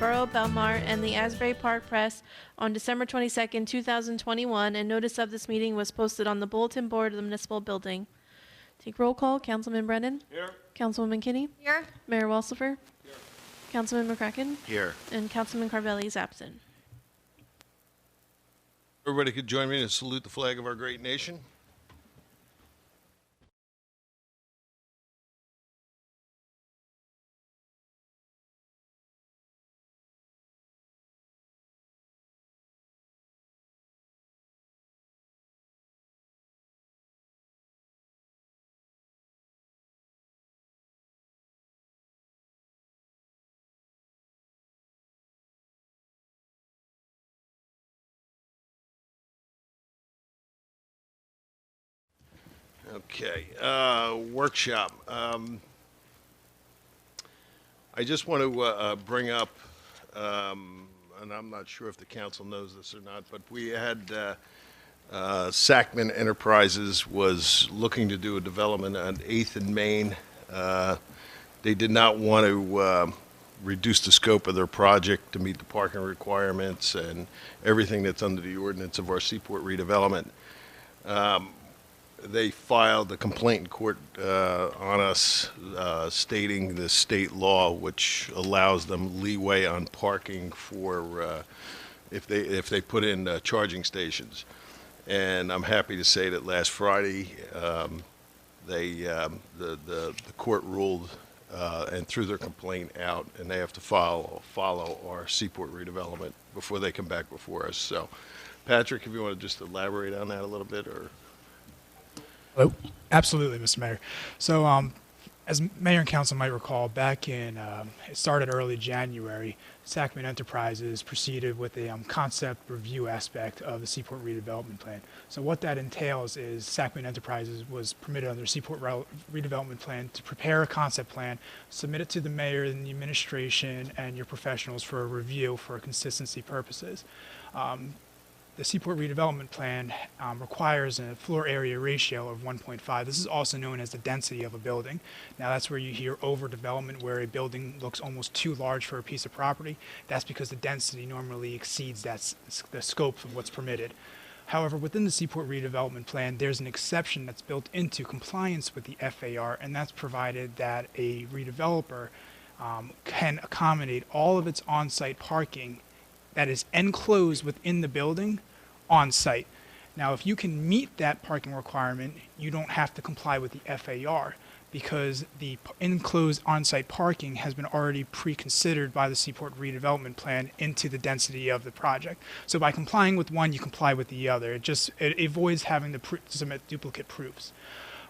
Borough of Belmar and the Asbury Park Press on December 22nd, 2021, and notice of this meeting was posted on the bulletin board of the municipal building. Take roll call. Councilman Brennan? Here. Councilwoman Kinney? Here. Mayor Walsifer? Here. Councilman McCracken? Here. And Councilman Carvelli is absent. Everybody could join me to salute the flag of our great nation. Okay, workshop. I just want to bring up, and I'm not sure if the council knows this or not, but we had Sackman Enterprises was looking to do a development on 8th and Main. They did not want to reduce the scope of their project to meet the parking requirements and everything that's under the ordinance of our Seaport redevelopment. They filed a complaint in court on us stating the state law, which allows them leeway on parking for if they put in charging stations. And I'm happy to say that last Friday, the court ruled and threw their complaint out, and they have to follow our Seaport redevelopment before they come back before us. So, Patrick, if you want to just elaborate on that a little bit, or. Hello? Absolutely, Mr. Mayor. So, as Mayor and Council might recall, back in, it started early January, Sackman Enterprises proceeded with a concept review aspect of the Seaport redevelopment plan. So what that entails is Sackman Enterprises was permitted under the Seaport redevelopment plan to prepare a concept plan, submit it to the mayor and the administration and your professionals for a review for consistency purposes. The Seaport redevelopment plan requires a floor area ratio of 1.5. This is also known as the density of a building. Now that's where you hear overdevelopment, where a building looks almost too large for a piece of property. That's because the density normally exceeds the scope of what's permitted. However, within the Seaport redevelopment plan, there's an exception that's built into compliance with the FAR, and that's provided that a redeveloper can accommodate all of its on-site parking that is enclosed within the building on site. Now, if you can meet that parking requirement, you don't have to comply with the FAR because the enclosed on-site parking has been already pre-considered by the Seaport redevelopment plan into the density of the project. So by complying with one, you comply with the other. It avoids having to submit duplicate proofs.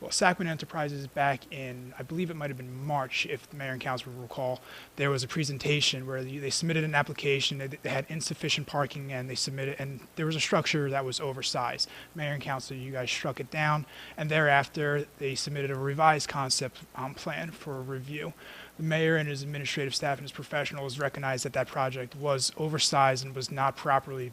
Well, Sackman Enterprises back in, I believe it might have been March, if the mayor and council will recall, there was a presentation where they submitted an application, they had insufficient parking, and they submitted, and there was a structure that was oversized. Mayor and council, you guys struck it down, and thereafter they submitted a revised concept plan for review. The mayor and his administrative staff and his professionals recognized that that project was oversized and was not properly,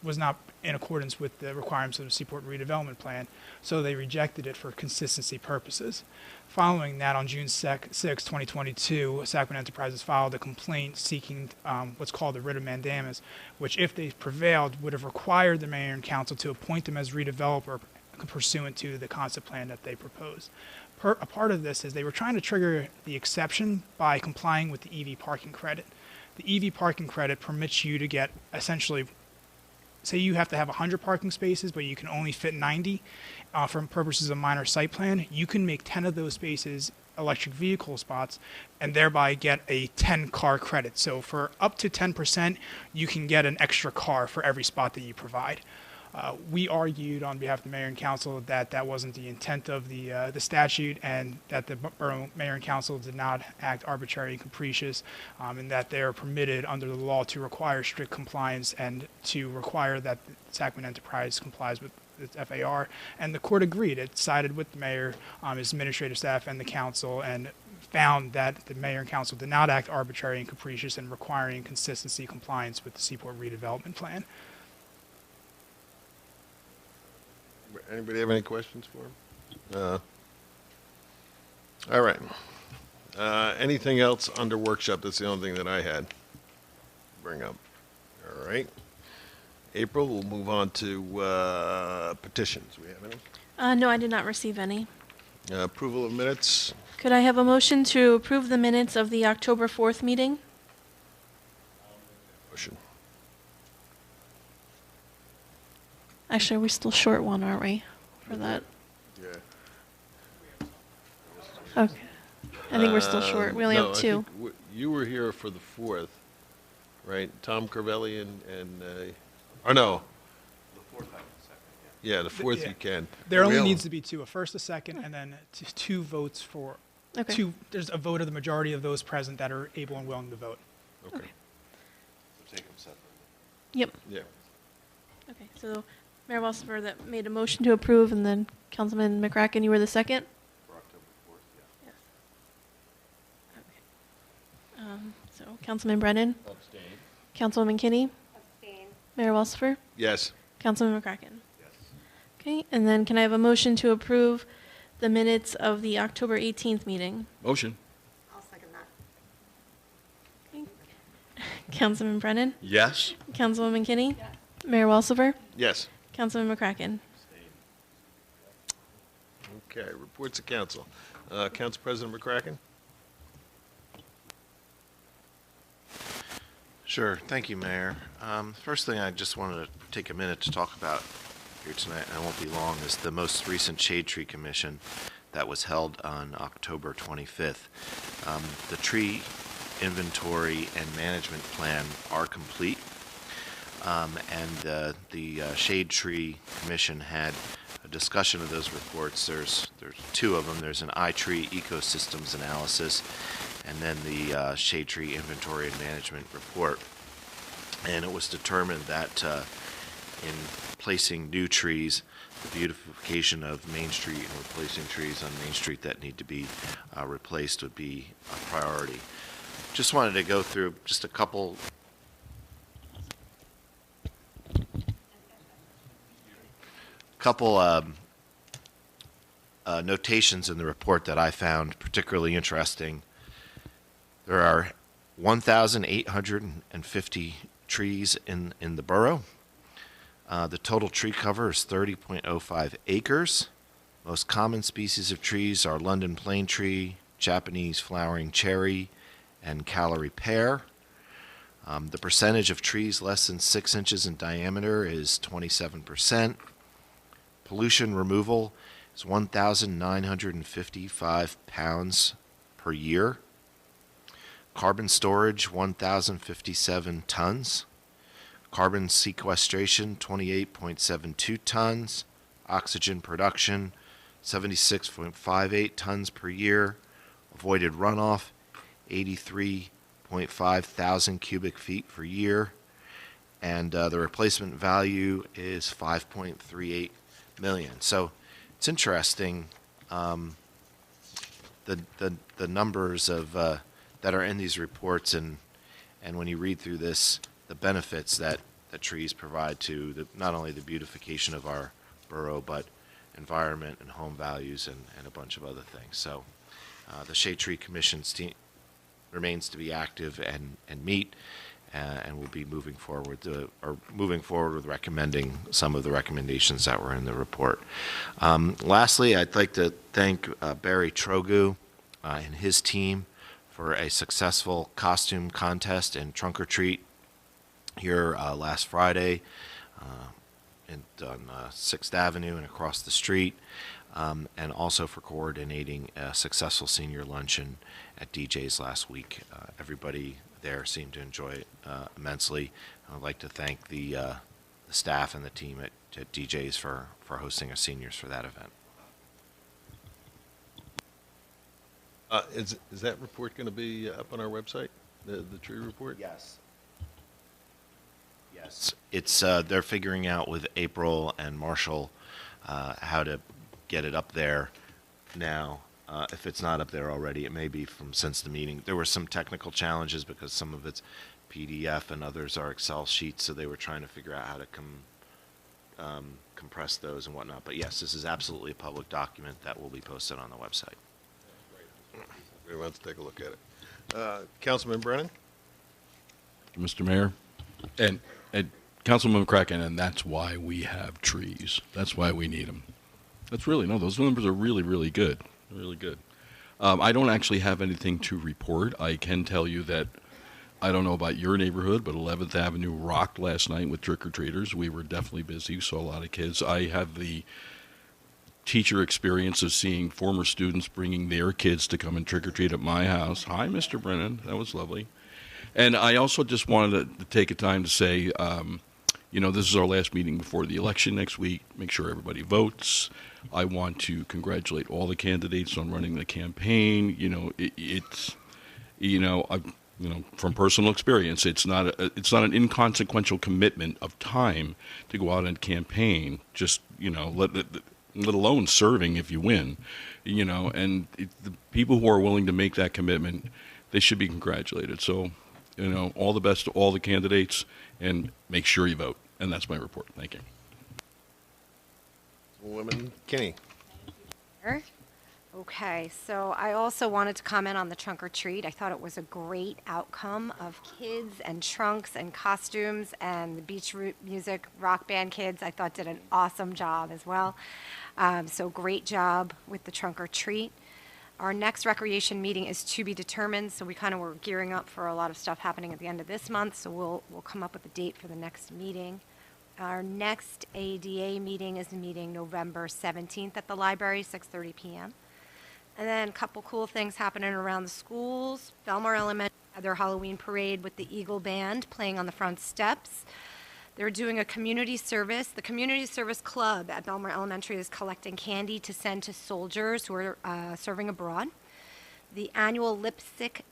was not in accordance with the requirements of the Seaport redevelopment plan, so they rejected it for consistency purposes. Following that, on June 6, 2022, Sackman Enterprises filed a complaint seeking what's called a writ of mandamus, which, if they prevailed, would have required the mayor and council to appoint them as redeveloper pursuant to the concept plan that they proposed. A part of this is they were trying to trigger the exception by complying with the EV parking credit. The EV parking credit permits you to get essentially, say you have to have 100 parking spaces, but you can only fit 90 for purposes of minor site plan. You can make 10 of those spaces electric vehicle spots and thereby get a 10-car credit. So for up to 10%, you can get an extra car for every spot that you provide. We argued on behalf of the mayor and council that that wasn't the intent of the statute, and that the borough mayor and council did not act arbitrary and capricious, and that they are permitted under the law to require strict compliance and to require that Sackman Enterprise complies with its FAR. And the court agreed. It sided with the mayor, his administrative staff, and the council, and found that the mayor and council did not act arbitrary and capricious in requiring consistency compliance with the Seaport redevelopment plan. Anybody have any questions for him? All right. Anything else under workshop? That's the only thing that I had. bring up. All right. April, we'll move on to petitions. We have any? No, I did not receive any. Approval of minutes. Could I have a motion to approve the minutes of the October 4th meeting? Motion. Actually, we're still short one, aren't we, for that? Yeah. Okay. I think we're still short. We only No, have I two. think you were here for the 4th, right? Tom Carvelli and or no. The 4th, yeah, the 4th Yeah. you can. There only We'll- needs to be two, a first, a second, and then two votes for, Okay. two, there's a vote of the majority of those present that are able and willing to vote. Okay. Yep. Yeah. Okay, so Mayor Walsifer that made a motion to approve, and then Councilman McCracken, you were the second? Yes. Okay. So Councilman Brennan? Abstain. Councilwoman Kinney? Mayor Walsifer? Yes. Councilman McCracken? Okay, and then can I have a motion to approve the minutes of the October 18th meeting? Motion. I'll second that. Okay. Councilman Brennan? Yes. Councilwoman Kinney? Mayor Walsifer? Yes. Councilman McCracken? Okay, reports of council. Council President McCracken? Sure. Thank you, Mayor. First thing I just wanted to take a minute to talk about here tonight, and it won't be long, is the most recent Shade Tree Commission that was held on October 25th. The tree inventory and management plan are complete, and the Shade Tree Commission had a discussion of those reports. There's two of them. There's an iTree ecosystems analysis, and then the Shade Tree Inventory and Management Report. And it was determined that in placing new trees, the beautification of Main Street and replacing trees on Main Street that need to be replaced would be a priority. Just wanted to go through just a couple notations in the report that I found particularly interesting. There are 1,850 trees in the borough. The total tree cover is 30.05 acres. Most common species of trees are London plane tree, Japanese flowering cherry, and Callery pear. The percentage of trees less than 6 inches in diameter is 27%. Pollution removal is 1,955 pounds per year. Carbon storage, 1,057 tons. Carbon sequestration, 28.72 tons. Oxygen production, 76.58 tons per year. Avoided runoff, 83.5 thousand cubic feet per year. And the replacement value is 5.38 million. So it's interesting, the numbers of that are in these reports, and when you read through this, the benefits that trees provide to not only the beautification of our borough, but environment and home values and a bunch of other things. So the Shade Tree Commission's team remains to be active and meet, and will be moving forward with recommending some of the recommendations that were in the report. Lastly, I'd like to thank Barry Trogu and his team for a successful costume contest and trunk or treat here last Friday on 6th Avenue and across the street, and also for coordinating a successful senior luncheon at DJ's last week. Everybody there seemed to enjoy it immensely. I'd like to thank the staff and the team at DJ's for hosting our seniors for that event. Is that report going to be up on our website, the tree report? Yes. Yes. It's they're figuring out with April and Marshall how to get it up there now. If it's not up there already, it may be from since the meeting. There were some technical challenges because some of it's PDF and others are Excel sheets, so they were trying to figure out how to compress those and whatnot. But yes, this is absolutely a public document that will be posted on the website. Everyone wants to take a look at it. Councilman Brennan? Mr. Mayor, and Councilman McCracken, and that's why we have trees. That's why we need them. That's really, no, those numbers are really, really good. Really good. I don't actually have anything to report. I can tell you that I don't know about your neighborhood, but 11th Avenue rocked last night with trick-or-treaters. We were definitely busy, saw a lot of kids. I have the teacher experience of seeing former students bringing their kids to come and trick-or-treat at my house. Hi, Mr. Brennan. That was lovely. And I also just wanted to take a time to say, this is our last meeting before the election next week. Make sure everybody votes. I want to congratulate all the candidates on running the campaign. From personal experience, it's not an inconsequential commitment of time to go out and campaign. Just let alone serving if you win. The people who are willing to make that commitment, they should be congratulated. So, all the best to all the candidates, and make sure you vote. And that's my report. Thank you. Woman Kinney. Okay, so I also wanted to comment on the trunk or treat. I thought it was a great outcome of kids and trunks and costumes, and the beach music rock band kids I thought did an awesome job as well. So great job with the trunk or treat. Our next recreation meeting is to be determined, so we kind of were gearing up for a lot of stuff happening at the end of this month, so we'll come up with a date for the next meeting. Our next ADA meeting is the meeting November 17th at the library, 6:30 p.m. And then a couple cool things happening around the schools. Belmar Elementary had their Halloween parade with the Eagle Band playing on the front steps. They're doing a community service. The Community Service Club at Belmar Elementary is collecting candy to send to soldiers who are serving abroad. The annual lip sync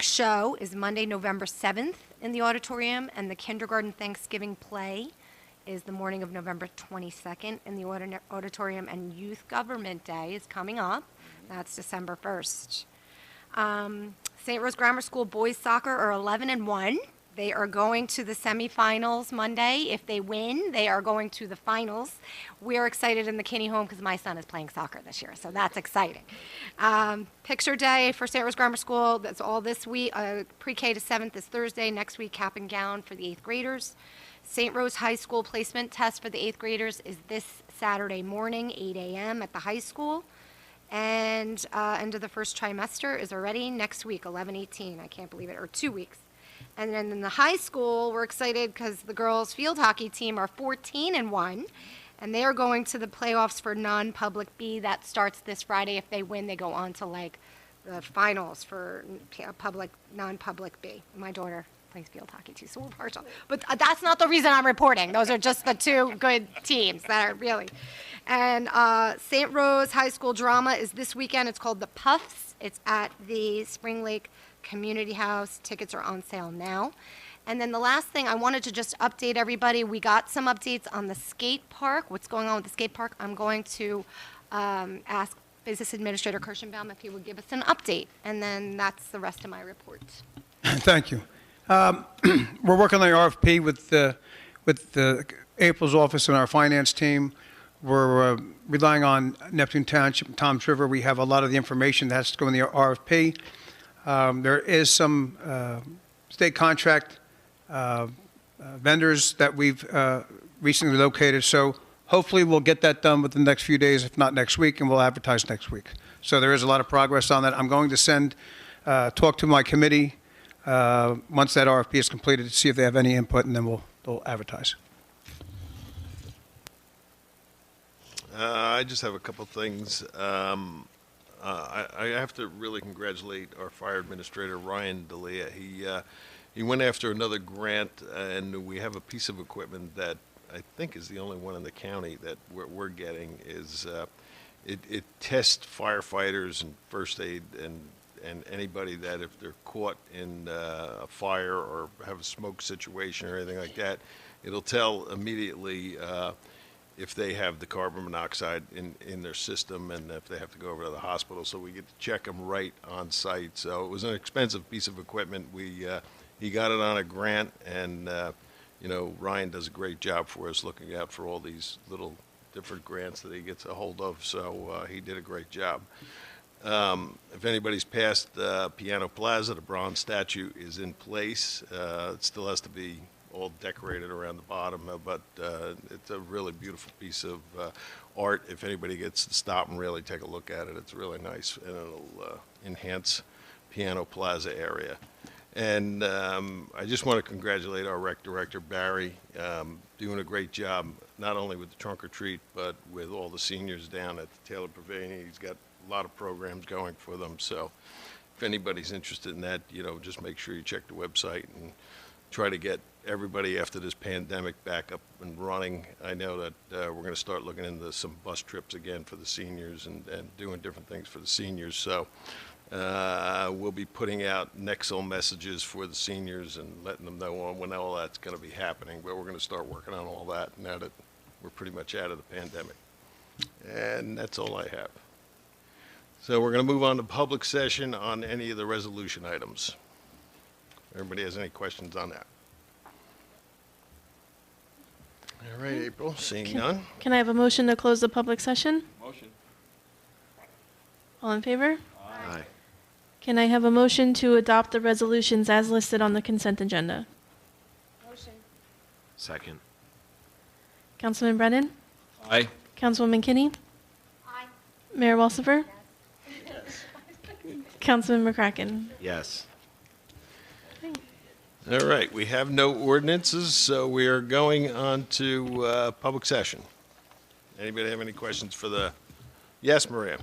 show is Monday, November 7th in the auditorium, and the kindergarten Thanksgiving play is the morning of November 22nd in the auditorium, and Youth Government Day is coming up. That's December 1st. St. Rose Grammar School boys soccer are 11-1. They are going to the semifinals Monday. If they win, they are going to the finals. We're excited in the Kinney home because my son is playing soccer this year, so that's exciting. Picture day for St. Rose Grammar School, that's all this week. Pre-K to 7th is Thursday. Next week, cap and gown for the 8th graders. St. Rose High School placement test for the 8th graders is this Saturday morning, 8 a.m. at the high school. And end of the first trimester is already next week, 11/18. I can't believe it, or 2 weeks. And then in the high school, we're excited because the girls' field hockey team are 14-1, and they are going to the playoffs for non-public B. That starts this Friday. If they win, they go on to the finals for public, non-public B. My daughter plays field hockey too, so we're partial. But that's not the reason I'm reporting. Those are just the two good teams that are really. And St. Rose High School drama is this weekend. It's called The Puffs. It's at the Spring Lake Community House. Tickets are on sale now. And then the last thing, I wanted to just update everybody. We got some updates on the skate park. What's going on with the skate park? I'm going to ask Business Administrator Kirschenbaum if he would give us an update. And then that's the rest of my report. Thank you. We're working on the RFP with April's office and our finance team. We're relying on Neptune Township, Tom's River. We have a lot of the information that has to go in the RFP. There is some state contract vendors that we've recently located, so hopefully we'll get that done within the next few days, if not next week, and we'll advertise next week. So there is a lot of progress on that. I'm going to talk to my committee once that RFP is completed to see if they have any input, and then they'll advertise. I just have a couple things. I have to really congratulate our fire administrator, Ryan D'Elia. He went after another grant, and we have a piece of equipment that I think is the only one in the county that we're getting. It tests firefighters and first aid and anybody that if they're caught in a fire or have a smoke situation or anything like that, it'll tell immediately if they have the carbon monoxide in their system and if they have to go over to the hospital. So we get to check them right on site. So it was an expensive piece of equipment. He got it on a grant, and Ryan does a great job for us looking out for all these little different grants that he gets a hold of. So he did a great job. If anybody's passed Piano Plaza, the bronze statue is in place. It still has to be all decorated around the bottom, but it's a really beautiful piece of art. If anybody gets to stop and really take a look at it, it's really nice, and it'll enhance Piano Plaza area. And I just want to congratulate our rec director, Barry, doing a great job, not only with the trunk or treat, but with all the seniors down at the Taylor Pavilion. He's got a lot of programs going for them. So if anybody's interested in that, just make sure you check the website and try to get everybody after this pandemic back up and running. I know that we're going to start looking into some bus trips again for the seniors and doing different things for the seniors. So we'll be putting out Nexel messages for the seniors and letting them know when all that's going to be happening. But we're going to start working on all that now that we're pretty much out of the pandemic. And that's all I have. So we're going to move on to public session on any of the resolution items. Everybody has any questions on that? All right, April, seeing none. Can I have a motion to close the public session? Motion. All in favor? Aye. Can I have a motion to adopt the resolutions as listed on the consent agenda? Second. Councilman Brennan? Aye. Councilwoman Kinney? Aye. Mayor Walsifer? Councilman McCracken? Yes. All right, we have no ordinances, so we are going on to public session. Anybody have any questions for the, yes, Maria?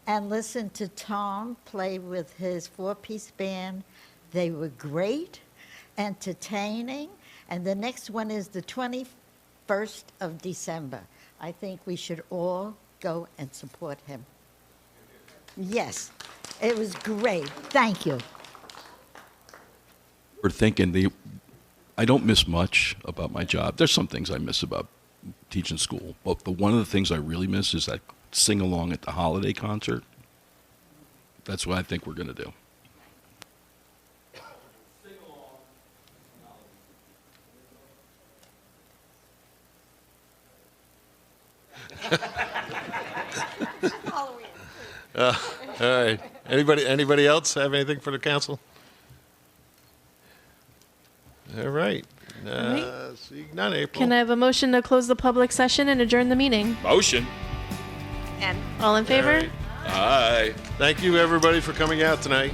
And listen to Tom play with his four-piece band. They were great, entertaining, and the next one is the 21st of December. I think we should all go and support him. Yes, it was great. Thank you. We're thinking I don't miss much about my job. There's some things I miss about teaching school, but one of the things I really miss is that sing along at the holiday concert. That's what I think we're going to do. All right. Anybody else have anything for the council? All right. Seeing none, April. Can I have a motion to close the public session and adjourn the meeting? Motion. And All in favor? All right. Aye. Thank you, everybody, for coming out tonight.